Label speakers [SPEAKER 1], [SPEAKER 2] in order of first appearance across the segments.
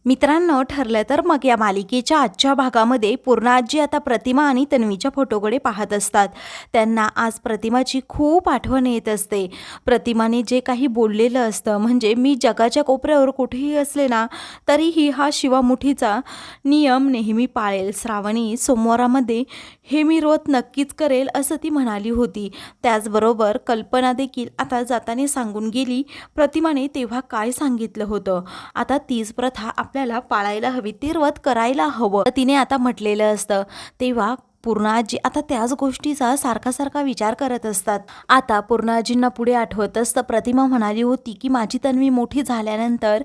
[SPEAKER 1] मित्रांनो, ठरलं तर मग या मालिकेच्या आजच्या भागामध्ये पूर्णा आजी आता प्रतिमा आणि तन्वीच्या फोटोकडे पाहत असतात. त्यांना आज प्रतिमाची खूप आठवण येत असते. प्रतिमाने जे काही बोललेलं असतं, म्हणजे मी जगाच्या कोपऱ्यावर कुठेही असले ना तरीही हा शिवामुठीचा नियम नेहमी पाळेल. श्रावणी सोमवारामध्ये हे मी व्रत नक्कीच करेल असं ती म्हणाली होती. त्याचबरोबर कल्पना देखील आता जाताना सांगून गेली प्रतिमाने तेव्हा काय सांगितलं होतं. आता तीच प्रथा आपल्याला पाळायला हवी, ते व्रत करायला हवं तिने आता म्हटलेलं असतं. तेव्हा पूर्णाजी आता त्याच गोष्टीचा सारखा विचार करत असतात. आता पूर्णाजींना पुढे आठवत असतं, प्रतिमा म्हणाली होती की माझी तन्वी मोठी झाल्यानंतर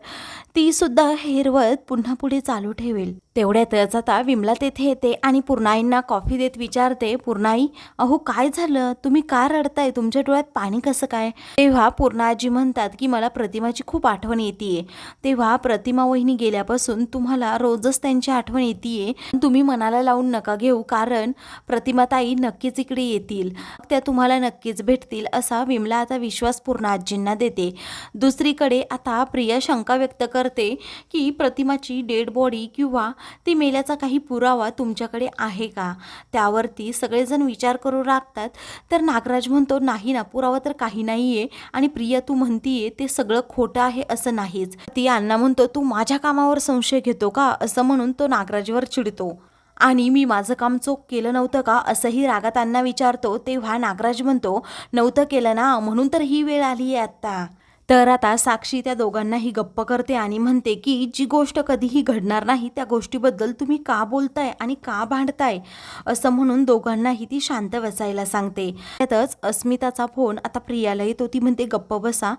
[SPEAKER 1] ती सुद्धा हे व्रत पुन्हा पुढे चालू ठेवेल. तेवढ्यातच आता विमला तेथे येते आणि पूर्णाईंना कॉफी देत विचारते, पूर्णाई अहो काय झालं, तुम्ही का रडताय, तुमच्या डोळ्यात पाणी कसं काय. तेव्हा पूर्णाजी म्हणतात की मला प्रतिमाची खूप आठवण येते. तेव्हा प्रतिमा वहिनी गेल्यापासून तुम्हाला रोजच त्यांची आठवण येते. तुम्ही मनाला लावून नका घेऊ, कारण प्रतिमाताई नक्कीच इकडे येतील, त्या तुम्हाला नक्कीच भेटतील असा विमला आता विश्वास पूर्णाजींना देते. दुसरीकडे आता प्रिया शंका व्यक्त करते की प्रतिमाची डेड बॉडी किंवा ती मेल्याचा काही पुरावा तुमच्याकडे आहे का. त्यावरती सगळेजण विचार करू लागतात. तर नागराज म्हणतो नाही ना, पुरावा तर काही नाहीये आणि प्रिया तू म्हणतीये ते सगळं खोटं आहे असं नाहीच. ती अण्णा म्हणतो तू माझ्या कामावर संशय घेतो का, असं म्हणून तो नागराजवर चिडतो. आणि मी माझं काम चोख केलं नव्हतं का असंही रागात अण्णा विचारतो. तेव्हा नागराज म्हणतो नव्हतं केलं ना, म्हणून तर ही वेळ आली आहे आत्ता. तर आता साक्षी त्या दोघांनाही गप्प करते आणि म्हणते की जी गोष्ट कधीही घडणार नाही त्या गोष्टीबद्दल तुम्ही का बोलताय आणि का भांडताय, असं म्हणून दोघांनाही ती शांत बसायला सांगते. त्यातच अस्मिताचा फोन आता प्रियाला येतो. ती म्हणते गप्प बसा,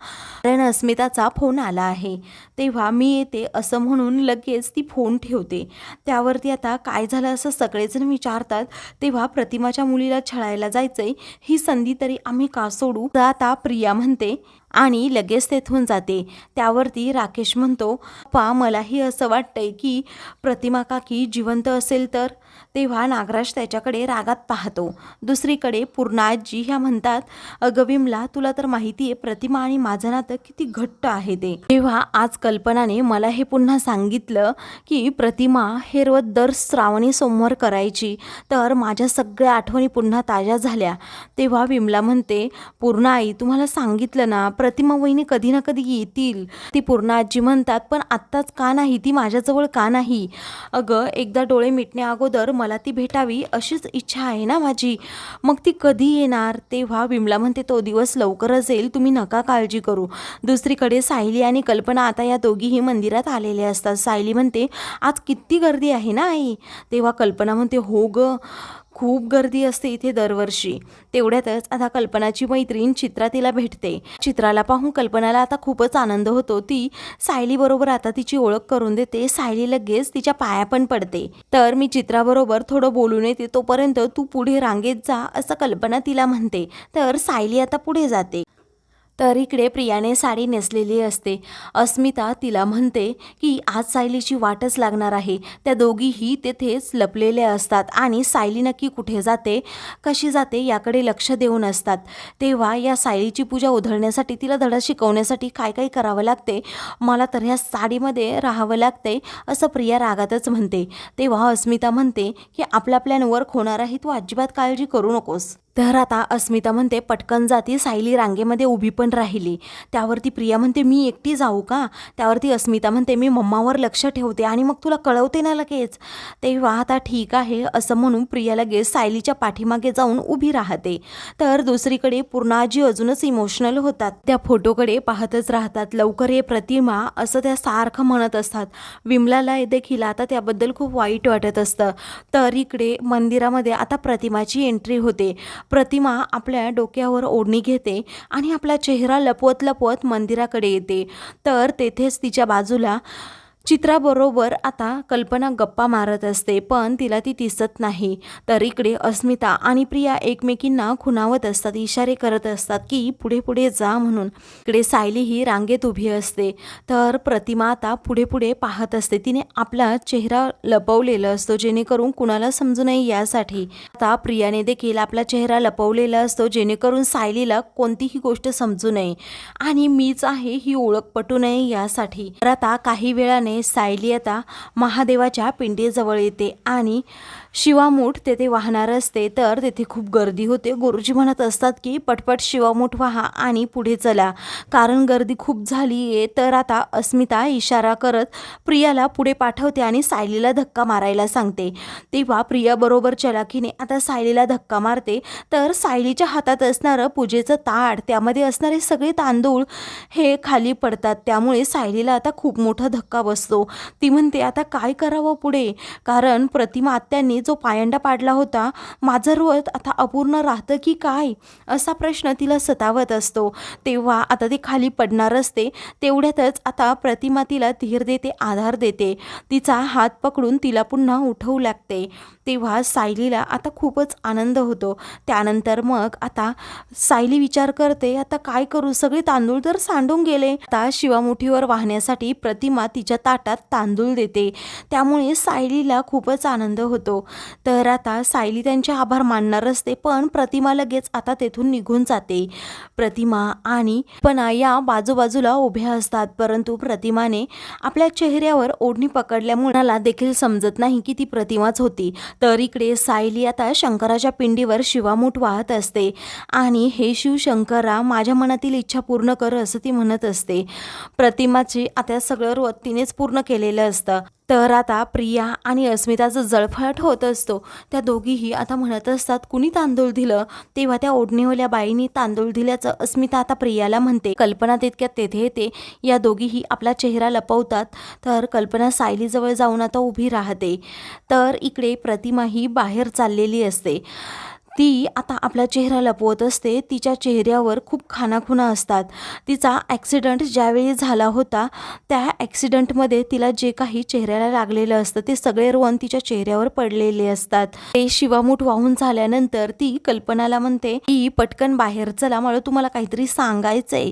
[SPEAKER 1] कारण अस्मिताचा फोन आला आहे. तेव्हा मी येते असं म्हणून लगेच ती फोन ठेवते. त्यावरती आता काय झालं असं सगळेजण विचारतात. तेव्हा प्रतिमाच्या मुलीला छळायला जायचंय, ही संधी तरी आम्ही का सोडू, तर आता प्रिया म्हणते आणि लगेच तेथून जाते. त्यावरती राकेश म्हणतो पा मलाही असं वाटतंय की प्रतिमा काकी जिवंत असेल तर. तेव्हा नागराज त्याच्याकडे रागात पाहतो. दुसरीकडे पूर्णाजी ह्या म्हणतात अगं विमला, तुला तर माहिती आहे प्रतिमा आणि माझं नातं किती घट्ट आहे ते. तेव्हा आज कल्पनाने मला हे पुन्हा सांगितलं की प्रतिमा हे व्रत दर श्रावणी सोमवार करायची, तर माझ्या सगळ्या आठवणी पुन्हा ताज्या झाल्या. तेव्हा विमला म्हणते पूर्णाई तुम्हाला सांगितलं ना, प्रतिमा वहिनी कधी ना कधी येतील. ती पूर्णाजी म्हणतात पण आत्ताच का नाही, ती माझ्याजवळ का नाही. अगं एकदा डोळे मिटण्या अगोदर मला ती भेटावी अशीच इच्छा आहे ना माझी, मग ती कधी येणार. तेव्हा विमला म्हणते तो दिवस लवकरच येईल, तुम्ही नका काळजी करू. दुसरीकडे सायली आणि कल्पना आता या दोघीही मंदिरात आलेले असतात. सायली म्हणते आज किती गर्दी आहे ना आई. तेव्हा कल्पना म्हणते हो ग, खूप गर्दी असते इथे दरवर्षी. तेवढ्यातच आता कल्पनाची मैत्रीण चित्रा तिला भेटते. चित्राला पाहून कल्पनाला आता खूपच आनंद होतो. ती सायली बरोबर आता तिची ओळख करून देते. सायली लगेच तिच्या पाया पण पडते. तर मी चित्राबरोबर थोडं बोलून येते, तोपर्यंत तू पुढे रांगेत जा असं कल्पना तिला म्हणते. तर सायली आता पुढे जाते. तर इकडे प्रियाने साडी नेसलेली असते. अस्मिता तिला म्हणते की आज सायलीची वाटच लागणार आहे. त्या दोघीही तेथेच लपलेले असतात आणि सायली नक्की कुठे जाते, कशी जाते याकडे लक्ष देऊन असतात. तेव्हा या सायलीची पूजा उधळण्यासाठी, तिला धडा शिकवण्यासाठी काय काय करावं लागते, मला तर ह्या साडीमध्ये राहावं लागते असं प्रिया रागातच म्हणते. तेव्हा अस्मिता म्हणते की आपला प्लॅन वर्क होणार आहे, तू अजिबात काळजी करू नकोस. तर आता अस्मिता म्हणते पटकन जाती. सायली रांगेमध्ये उभी पण राहिली. त्यावरती प्रिया म्हणते मी एकटी जाऊ का. त्यावरती अस्मिता म्हणते मी मम्मावर लक्ष ठेवते आणि मग तुला कळवते ना लगेच. तेव्हा आता ठीक आहे असं म्हणून प्रिया लगेच सायलीच्या पाठीमागे जाऊन उभी राहते. तर दुसरीकडे पूर्णाजी अजूनच इमोशनल होतात. त्या फोटोकडे पाहतच राहतात. लवकर ये प्रतिमा असं त्या सारखं म्हणत असतात. विमलाला देखील आता त्याबद्दल खूप वाईट वाटत असतं. तर इकडे मंदिरामध्ये आता प्रतिमाची एंट्री होते. प्रतिमा आपल्या डोक्यावर ओढणी घेते आणि आपला चेहरा लपवत लपवत मंदिराकडे येते. तर तेथेच तिच्या बाजूला चित्राबरोबर आता कल्पना गप्पा मारत असते, पण तिला ती दिसत नाही. तर इकडे अस्मिता आणि प्रिया एकमेकींना खुणावत असतात, इशारे करत असतात की पुढे पुढे जा म्हणून. इकडे सायली ही रांगेत उभी असते. तर प्रतिमा आता पुढे पुढे पाहत असते. तिने आपला चेहरा लपवलेला असतो जेणेकरून कुणाला समजू नये यासाठी. आता प्रियाने देखील आपला चेहरा लपवलेला असतो जेणेकरून सायलीला कोणतीही गोष्ट समजू नये आणि मीच आहे ही ओळख पटू नये यासाठी. तर आता काही वेळाने त्याप्रमाणे सायली आता महादेवाच्या पिंडीजवळ येते आणि शिवामूठ तेथे वाहणार असते. तर तेथे खूप गर्दी होते. गुरुजी म्हणत असतात की पटपट शिवामूठ वाहा आणि पुढे चला, कारण गर्दी खूप झाली आहे. तर आता अस्मिता इशारा करत प्रियाला पुढे पाठवते आणि सायलीला धक्का मारायला सांगते. तेव्हा प्रिया बरोबर चलाखीने आता सायलीला धक्का मारते. तर सायलीच्या हातात असणारं पूजेचं ताट, त्यामध्ये असणारे सगळे तांदूळ हे खाली पडतात. त्यामुळे सायलीला आता खूप मोठा धक्का बसतो. ती म्हणते आता काय करावं पुढे, कारण प्रतिमा आत्यांनी जो पायंडा पाडला होता, माझं व्रत आता अपूर्ण राहतं की काय, असा प्रश्न तिला सतावत असतो. तेव्हा आता ती खाली पडणार असते. तेवढ्यातच आता प्रतिमा तिला धीर देते, आधार देते. तिचा हात पकडून तिला पुन्हा उठवू लागते. तेव्हा सायलीला आता खूपच आनंद होतो. त्यानंतर मग आता सायली विचार करते, आता काय करू, सगळे तांदूळ तर सांडून गेले. आता शिवामुठीवर वाहण्यासाठी प्रतिमा तिच्या ताटात तांदूळ देते. त्यामुळे सायलीला खूपच आनंद होतो. तर आता सायली त्यांचे आभार मानणार असते, पण प्रतिमा लगेच आता तेथून निघून जाते. प्रतिमा आणि पणा या बाजूबाजूला उभ्या असतात, परंतु प्रतिमाने आपल्या चेहऱ्यावर ओढणी पकडल्यामुळे मला देखील समजत नाही की ती प्रतिमाच होती. तर इकडे सायली आता शंकराच्या पिंडीवर शिवामूठ वाहत असते आणि हे शिवशंकरा, माझ्या मनातील इच्छा पूर्ण कर, असं ती म्हणत असते. प्रतिमाची आता सगळं व्रत तिनेच पूर्ण केलेलं असतं. तर आता प्रिया आणि अस्मिताचं जळफळाट होत असतो. त्या दोघीही आता म्हणत असतात, कुणी तांदूळ दिलं. तेव्हा त्या ओढणीवाल्या बाईंनी तांदूळ दिल्याचं अस्मिता आता प्रियाला म्हणते. कल्पना तितक्यात तेथे येते. या दोघीही आपला चेहरा लपवतात. तर कल्पना सायलीजवळ जाऊन आता उभी राहते. तर इकडे प्रतिमा ही बाहेर चाललेली असते. ती आता आपला चेहरा लपवत असते. तिच्या चेहऱ्यावर खूप खाणाखुणा असतात. तिचा ॲक्सिडंट ज्यावेळी झाला होता, त्या ॲक्सिडंटमध्ये तिला जे काही चेहऱ्याला लागलेलं असतं, ते सगळे रोवन तिच्या चेहऱ्यावर पडलेले असतात. ते शिवामूठ वाहून झाल्यानंतर ती कल्पनाला म्हणते की पटकन बाहेर चला, मला तुम्हाला काहीतरी सांगायचंय.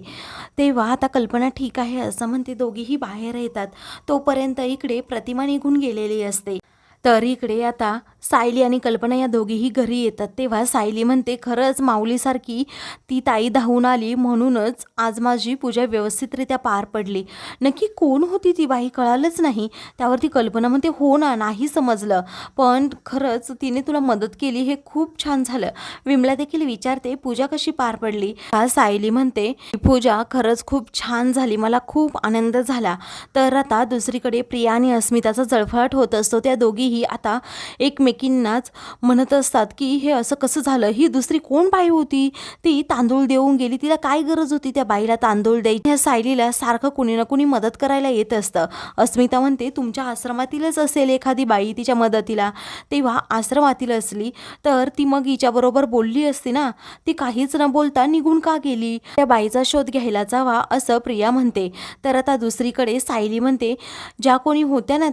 [SPEAKER 1] तेव्हा आता कल्पना ठीक आहे असं म्हणते. दोघीही बाहेर येतात. तोपर्यंत इकडे प्रतिमा निघून गेलेली असते. तर इकडे आता सायली आणि कल्पना या दोघीही घरी येतात. तेव्हा सायली म्हणते, खरंच माऊलीसारखी ती ताई धावून आली, म्हणूनच आज माझी पूजा व्यवस्थितरित्या पार पडली. नक्की कोण होती ती बाई कळालंच नाही. त्यावरती कल्पना म्हणते, हो ना, नाही समजलं, पण खरंच तिने तुला मदत केली, हे खूप छान झालं. विमला देखील विचारते, पूजा कशी पार पडली. सायली म्हणते, पूजा खरंच खूप छान झाली, मला खूप आनंद झाला. तर आता दुसरीकडे प्रिया आणि अस्मिताचा जळफळाट होत असतो. त्या दोघी आता एकमेकींनाच म्हणत असतात की हे असं कसं झालं, ही दुसरी कोण बाई होती, ती तांदूळ देऊन गेली, तिला काय गरज होती त्या बाईला तांदूळ द्यायची. ह्या सायलीला सारखं कुणी ना कुणी मदत करायला येत असतं. अस्मिता म्हणते, तुमच्या आश्रमातीलच असेल एखादी बाई तिच्या मदतीला. तेव्हा आश्रमातील असली तर ती मग हिच्याबरोबर बोलली असती ना, ती काहीच न बोलता निघून का गेली, त्या बाईचा शोध घ्यायला जावा, असं प्रिया म्हणते. तर आता दुसरीकडे सायली म्हणते, ज्या कोणी होत्या ना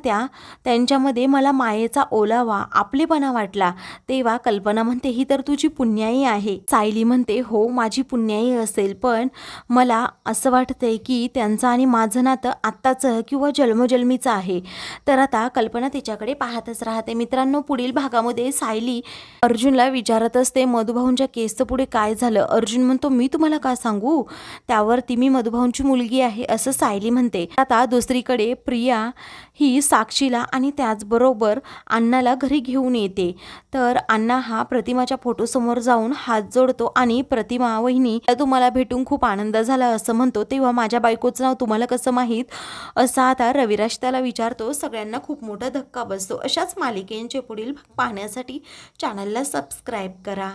[SPEAKER 1] त्यांच्यामध्ये मला मायेचा ओलावा, आपलेपणा वाटला. तेव्हा कल्पना म्हणते, ही तर तुझी पुण्याई आहे. सायली म्हणते, हो माझी पुण्याई असेल, पण मला असं वाटतंय की त्यांचं आणि माझं नातं आत्ताचं किंवा जन्मोजन्मीचं आहे. तर आता कल्पना तिच्याकडे पाहतच राहते. मित्रांनो, पुढील भागामध्ये सायली अर्जुनला विचारत असते, मधुभाऊंच्या केसचं पुढे काय झालं. अर्जुन म्हणतो, मी तुम्हाला का सांगू, त्यावरती मी मधुभाऊंची मुलगी आहे, असं सायली म्हणते. आता दुसरीकडे प्रिया ही साक्षीला आणि त्याचबरोबर अण्णाला घरी घेऊन येते. तर अण्णा हा प्रतिमाच्या फोटोसमोर जाऊन हात जोडतो आणि प्रतिमा, वहिनी, तुम्हाला भेटून खूप आनंद झाला, असं म्हणतो. तेव्हा माझ्या बायकोचं नाव तुम्हाला कसं माहीत, असा आता रविराज त्याला विचारतो. सगळ्यांना खूप मोठा धक्का बसतो. अशाच मालिकेंचे पुढील भाग पाहण्यासाठी चॅनलला सबस्क्राईब करा.